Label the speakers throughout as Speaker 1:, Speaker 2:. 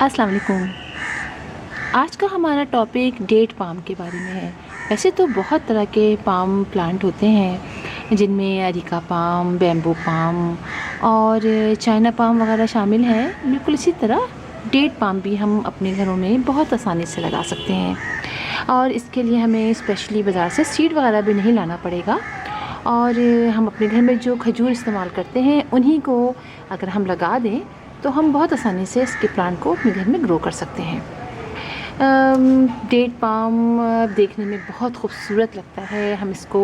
Speaker 1: अस्सलाम वालेकुम। आज का हमारा टॉपिक डेट पाम के बारे में है। वैसे तो बहुत तरह के पाम प्लांट होते हैं जिनमें अरिका पाम, बैम्बू पाम और चाइना पाम वगैरह शामिल हैं। बिल्कुल इसी तरह डेट पाम भी हम अपने घरों में बहुत आसानी से लगा सकते हैं और इसके लिए हमें स्पेशली बाज़ार से सीड वगैरह भी नहीं लाना पड़ेगा। और हम अपने घर में जो खजूर इस्तेमाल करते हैं उन्हीं को अगर हम लगा दें तो हम बहुत आसानी से इसके प्लांट को अपने घर में ग्रो कर सकते हैं। डेट पाम देखने में बहुत खूबसूरत लगता है। हम इसको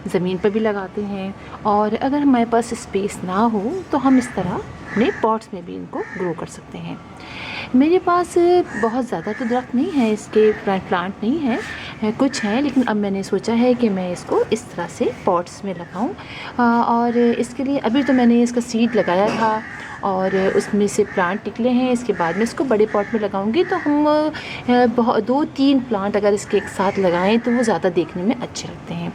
Speaker 1: ज़मीन पर भी लगाते हैं और अगर हमारे पास स्पेस ना हो तो हम इस तरह अपने पॉट्स में भी इनको ग्रो कर सकते हैं। मेरे पास बहुत ज़्यादा तो दरख्त नहीं है, इसके प्लांट नहीं है, कुछ हैं, लेकिन अब मैंने सोचा है कि मैं इसको इस तरह से पॉट्स में लगाऊं। और इसके लिए अभी तो मैंने इसका सीड लगाया था और उसमें से प्लांट निकले हैं। इसके बाद मैं इसको बड़े पॉट में लगाऊंगी तो हम 2-3 प्लांट अगर इसके एक साथ लगाएं तो वो ज़्यादा देखने में अच्छे लगते हैं।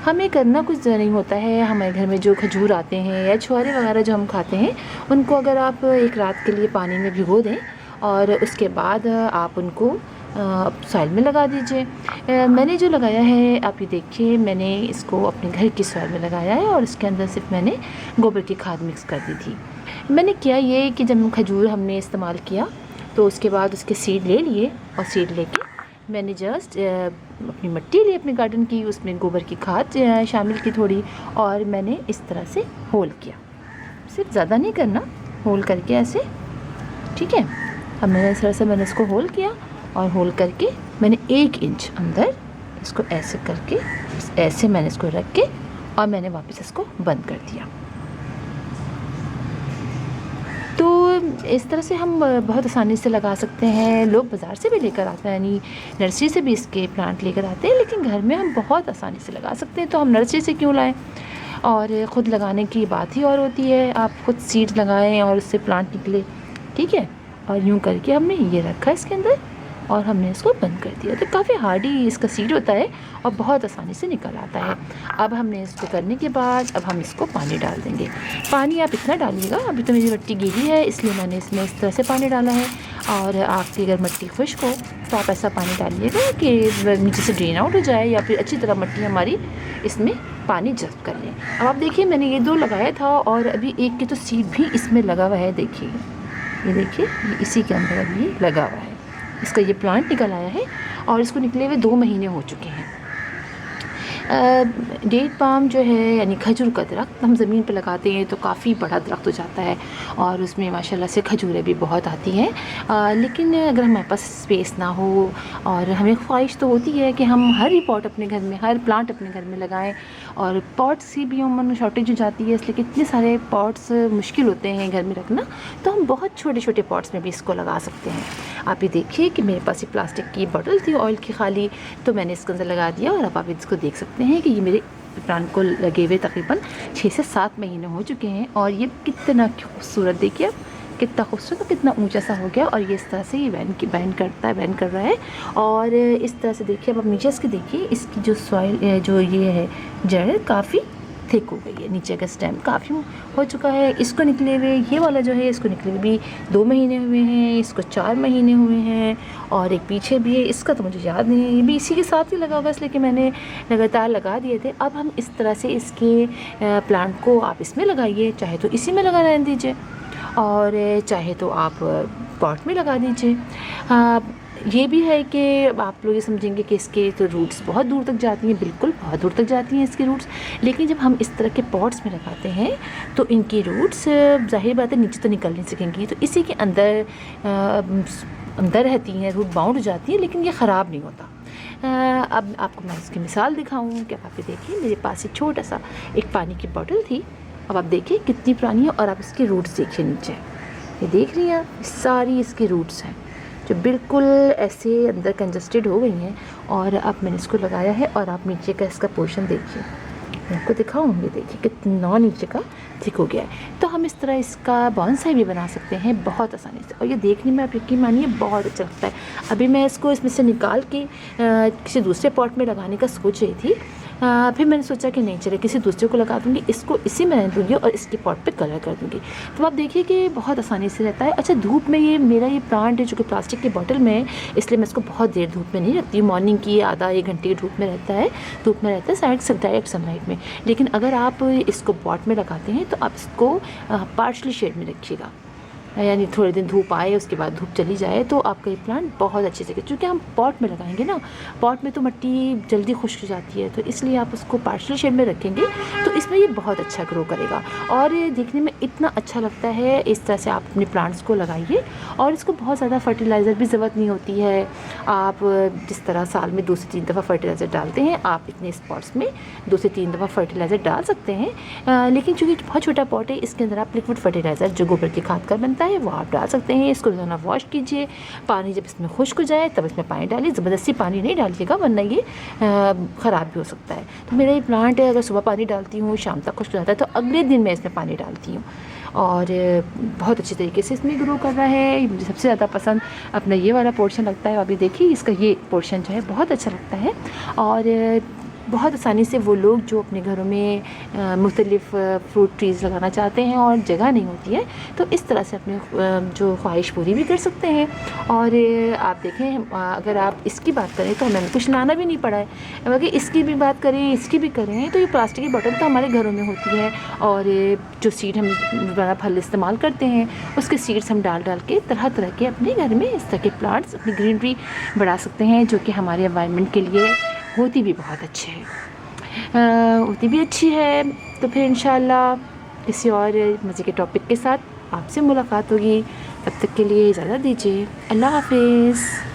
Speaker 1: हमें करना कुछ नहीं होता है। हमारे घर में जो खजूर आते हैं या छुआरे वगैरह जो हम खाते हैं उनको अगर आप एक रात के लिए पानी में भिगो दें और उसके बाद आप उनको सॉइल में लगा दीजिए। मैंने जो लगाया है आप ये देखिए, मैंने इसको अपने घर की सॉइल में लगाया है और इसके अंदर सिर्फ मैंने गोबर की खाद मिक्स कर दी थी। मैंने किया ये कि जब खजूर हमने इस्तेमाल किया तो उसके बाद उसके सीड ले लिए और सीड लेके मैंने जस्ट अपनी मिट्टी ली अपने गार्डन की, उसमें गोबर की खाद शामिल की थोड़ी और मैंने इस तरह से होल किया। सिर्फ ज़्यादा नहीं करना, होल करके ऐसे, ठीक है। अब मैंने इस तरह से मैंने इसको होल किया और होल करके मैंने 1 इंच अंदर इसको ऐसे करके ऐसे मैंने इसको रख के और मैंने वापस इसको बंद कर दिया। तो इस तरह से हम बहुत आसानी से लगा सकते हैं। लोग बाज़ार से भी लेकर आते हैं, यानी नर्सरी से भी इसके प्लांट लेकर आते हैं, लेकिन घर में हम बहुत आसानी से लगा सकते हैं। तो हम नर्सरी से क्यों लाएं? और ख़ुद लगाने की बात ही और होती है। आप ख़ुद सीड्स लगाएं और उससे प्लांट निकले, ठीक है। और यूँ करके हमने ये रखा इसके अंदर और हमने इसको बंद कर दिया। तो काफ़ी हार्डी इसका सीड होता है और बहुत आसानी से निकल आता है। अब हमने इसको करने के बाद अब हम इसको पानी डाल देंगे। पानी आप इतना डालिएगा, अभी तो मेरी मिट्टी गीली है इसलिए मैंने इसमें इस तरह से पानी डाला है। और आपकी अगर मिट्टी खुश्क हो तो आप ऐसा पानी डालिएगा कि नीचे से ड्रेन आउट हो जाए या फिर अच्छी तरह मिट्टी हमारी इसमें पानी जज़्ब कर लें। अब आप देखिए मैंने ये 2 लगाया था और अभी एक की तो सीड भी इसमें लगा हुआ है। देखिए ये देखिए, ये इसी के अंदर अभी लगा हुआ है। इसका ये प्लांट निकल आया है और इसको निकले हुए 2 महीने हो चुके हैं। डेट पाम जो है यानी खजूर का दरख्त हम ज़मीन पर लगाते हैं तो काफ़ी बड़ा दरख्त हो जाता है और उसमें माशाल्लाह से खजूरें भी बहुत आती हैं। लेकिन अगर हमारे पास स्पेस ना हो और हमें ख्वाहिश तो होती है कि हम हर ही पॉट अपने घर में, हर प्लांट अपने घर में लगाएं और पॉट्स की भी अमूमन शॉर्टेज हो जाती है, इसलिए कितने सारे पॉट्स मुश्किल होते हैं घर में रखना, तो हम बहुत छोटे छोटे पॉट्स में भी इसको लगा सकते हैं। आप ये देखिए कि मेरे पास ये प्लास्टिक की बॉटल थी ऑयल की खाली, तो मैंने इसके अंदर लगा दिया और अब आप इसको देख सकते हैं कि ये मेरे प्लांट को लगे हुए तकरीबन 6 से 7 महीने हो चुके हैं और ये कितना खूबसूरत, देखिए आप कितना खूबसूरत और कितना ऊंचा सा हो गया। और ये इस तरह से ये बैंड कर रहा है और इस तरह से देखिए अब नीचे इसके देखिए, इसकी जो सॉइल जो ये है जड़ काफ़ी थिक हो गई है, नीचे का स्टेम काफ़ी हो चुका है। इसको निकले हुए ये वाला जो है इसको निकले हुए भी 2 महीने हुए हैं, इसको 4 महीने हुए हैं और एक पीछे भी है, इसका तो मुझे याद नहीं है, ये भी इसी के साथ ही लगा होगा इसलिए कि मैंने लगातार लगा दिए थे। अब हम इस तरह से इसके प्लांट को आप इसमें लगाइए, चाहे तो इसी में लगा रहने दीजिए और चाहे तो आप पॉट में लगा दीजिए। ये भी है कि आप लोग ये समझेंगे कि इसके तो रूट्स बहुत दूर तक जाती हैं, बिल्कुल बहुत दूर तक जाती हैं इसकी रूट्स, लेकिन जब हम इस तरह के पॉट्स में लगाते हैं तो इनकी रूट्स ज़ाहिर बात है नीचे तो निकल नहीं सकेंगी, तो इसी के अंदर अंदर रहती हैं, रूट बाउंड हो जाती है, लेकिन ये ख़राब नहीं होता। अब आपको मैं इसकी मिसाल दिखाऊँ कि आप ये देखिए, मेरे पास एक छोटा सा एक पानी की बॉटल थी, अब आप देखिए कितनी पुरानी है और आप इसके रूट्स देखिए नीचे, ये देख रही हैं, सारी इसकी रूट्स हैं जो बिल्कुल ऐसे अंदर कंजस्टेड हो गई हैं। और अब मैंने इसको लगाया है और आप नीचे का इसका पोर्शन देखिए, मैं आपको दिखाऊँ, ये देखिए कितना नीचे का थिक हो गया है। तो हम इस तरह इसका बॉन्साई भी बना सकते हैं बहुत आसानी से और ये देखने में आप यकीन मानिए बहुत अच्छा लगता है। अभी मैं इसको इसमें से निकाल के किसी दूसरे पॉट में लगाने का सोच रही थी, फिर मैंने सोचा कि नहीं चले किसी दूसरे को लगा दूँगी, इसको इसी में रहने दूँगी और इसके पॉट पे कलर कर दूँगी। तो आप देखिए कि बहुत आसानी से रहता है। अच्छा, धूप में ये मेरा ये प्लांट है जो कि प्लास्टिक की बॉटल में है, इसलिए मैं इसको बहुत देर धूप में नहीं रखती हूँ। मॉर्निंग की आधा 1 घंटे की धूप में रहता है, डायरेक्ट सनलाइट में। लेकिन अगर आप इसको पॉट में लगाते हैं तो आप इसको पार्शली शेड में रखिएगा, यानी थोड़े दिन धूप आए उसके बाद धूप चली जाए तो आपका ये प्लांट बहुत अच्छे से, क्योंकि हम पॉट में लगाएंगे ना, पॉट में तो मिट्टी जल्दी खुश्क हो जाती है, तो इसलिए आप उसको पार्शियल शेड में रखेंगे तो इसमें ये बहुत अच्छा ग्रो करेगा और ये देखने में इतना अच्छा लगता है। इस तरह से आप अपने प्लांट्स को लगाइए और इसको बहुत ज़्यादा फर्टिलाइज़र भी ज़रूरत नहीं होती है। आप जिस तरह साल में 2 से 3 दफ़ा फर्टिलाइज़र डालते हैं, आप इतने स्पॉट्स में 2 से 3 दफ़ा फर्टिलाइज़र डाल सकते हैं। लेकिन चूँकि बहुत छोटा पॉट है, इसके अंदर आप लिक्विड फर्टिलाइज़र जो गोबर की खाद का बनता है वो आप डाल सकते हैं। इसको रोज़ाना वॉश कीजिए, पानी जब इसमें खुश्क हो जाए तब इसमें पानी डालिए, ज़बरदस्ती पानी नहीं डालिएगा वरना ये ख़राब भी हो सकता है। तो मेरा ये प्लांट है, अगर सुबह पानी डालती हूँ शाम तक खुश्क हो जाता है तो अगले दिन मैं इसमें पानी डालती हूँ और बहुत अच्छे तरीके से इसमें ग्रो कर रहा है। मुझे सबसे ज़्यादा पसंद अपना ये वाला पोर्शन लगता है। अभी देखिए इसका ये पोर्शन जो है बहुत अच्छा लगता है और बहुत आसानी से वो लोग जो अपने घरों में मुख्तलिफ़ फ्रूट ट्रीज़ लगाना चाहते हैं और जगह नहीं होती है तो इस तरह से अपने जो ख्वाहिश पूरी भी कर सकते हैं। और आप देखें, अगर आप इसकी बात करें तो हमें कुछ लाना भी नहीं पड़ा है। अगर इसकी भी बात करें, इसकी भी करें, तो ये प्लास्टिक की बॉटल तो हमारे घरों में होती है और जो सीड हम रोज़ाना फल इस्तेमाल करते हैं उसके सीड्स हम डाल के तरह तरह के अपने घर में इस तरह के प्लांट्स, अपनी ग्रीनरी बढ़ा सकते हैं, जो कि हमारे एनवायरनमेंट के लिए होती भी बहुत अच्छे है, होती भी अच्छी है। तो फिर इंशाल्लाह किसी और मज़े के टॉपिक के साथ आपसे मुलाकात होगी। तब तक के लिए इजाज़त दीजिए। अल्लाह हाफ़िज़।